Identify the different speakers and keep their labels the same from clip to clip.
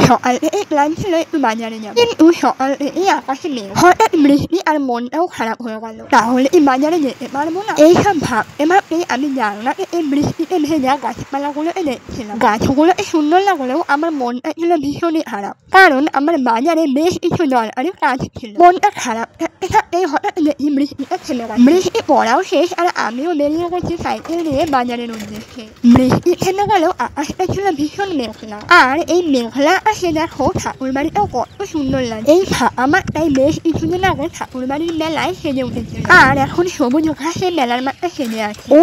Speaker 1: সকালে এই প্ল্যান ছিল একটু বাজারে যাবো, কিন্তু সকালে এই আকাশে মেঘ, হঠাৎ বৃষ্টি আর মনটাও খারাপ হয়ে গেল। তাহলে এই বাজারে যেতে পারবো না। এইসব ভাবতে ভাবতেই আমি জানলাতে এই বৃষ্টিতে ভেজা গাছপালাগুলোকে দেখছিলাম। গাছগুলোকে সুন্দর লাগলেও আমার মনটা ছিল ভীষণই খারাপ, কারণ আমার বাজারে বেশ কিছু দরকারি কাজ ছিল। মনটা খারাপ থাকতে থাকতেই হঠাৎ দেখি বৃষ্টিটা থেমে গেল। বৃষ্টি পড়াও শেষ আর আমিও বেরিয়ে গেছি সাইকেল নিয়ে বাজারের উদ্দেশ্যে। বৃষ্টি থেমে গেলেও আকাশটা ছিল ভীষণ মেঘলা, আর এই মেঘলা আকাশে দেখো ঠাকুর বাড়িটাও কত সুন্দর লাগে। এই আমার তাই বেশ কিছুদিন আগে ঠাকুর বাড়ির মেলায় সেজে উঠেছিল, আর এখন সবুজ ঘাসে মেলার মাঠটা সেজে আছে। ও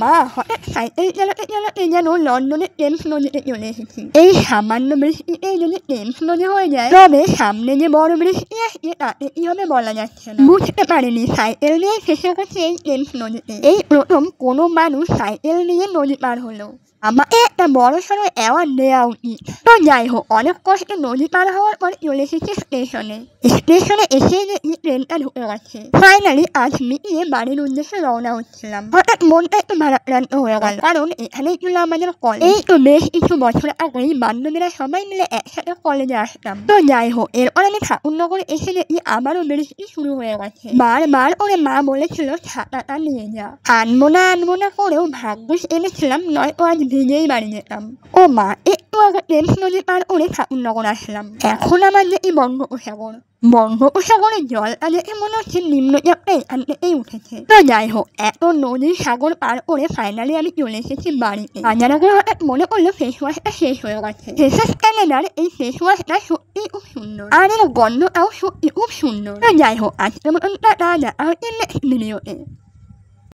Speaker 1: মা হঠাৎ সাইকেল চালাতে চালাতে যেন লন্ডনের টেমস নদীতে চলে এসেছি। এই সামান্য বৃষ্টিতে যদি টেমস নদী হয়ে যায়, তবে সামনে যে বড় বৃষ্টি আসছে তাতে কি হবে বলা যাচ্ছে না। বুঝতে পারিনি সাইকেল নিয়ে ফেসে গেছে এই টেমস নদীতে। এই প্রথম কোনো মানুষ সাইকেল নিয়ে নদী পার হলো। আমাকে একটা বড় সড়ো অ্যাওয়ার্ড দেওয়া উচিত। তো যাই হোক, অনেক কষ্টে নদী পার হওয়ার পর চলে এসেছি স্টেশনে এসে দেখি ট্রেনটা ঢুকে গেছে। ফাইনালি আজ মিটিয়ে বাড়ির উদ্দেশ্যে রওনা হচ্ছিলাম। হঠাৎ মনটা একটু ভারাক্রান্ত হয়ে গেল, কারণ এখানেই ছিল আমাদের কলেজ। এই তো বেশ কিছু বছর আগেই বান্ধবীরা সবাই মিলে একসাথে কলেজে আসতাম। তো যাই হোক, এরপর আমি ঠাকুরনগরে এসে দেখি আবারও বৃষ্টি শুরু হয়ে গেছে। বারবার করে মা বলেছিল ছাতাটা নিয়ে যা। আনবো না করেও ভাগ্যিস এনেছিলাম, নয়তো আজ ভিজেই বাড়ি যেতাম। ও মা, একটু আগে টেমস নদী পার করে ঠাকুরনগর আসলাম। এখন আমার যে এই বঙ্গোপসাগরের জলটা দেখে মনে হচ্ছে নিম্নচাপটা এখান থেকেই উঠেছে। তো যাই হোক, এত নদী সাগর পার করে ফাইনালি আমি চলে এসেছি বাড়িতে। বাজার আগে হঠাৎ মনে করলো ফেস ওয়াশটা শেষ হয়ে গেছে। ফেসেস ক্যানেডার এই ফেস ওয়াশটা সত্যি খুব সুন্দর, আর এর গন্ধটাও সত্যি খুব সুন্দর। তো যাই হোক, আজকের মতন টাটা, দেখা হচ্ছে নেক্সট ভিডিওতে।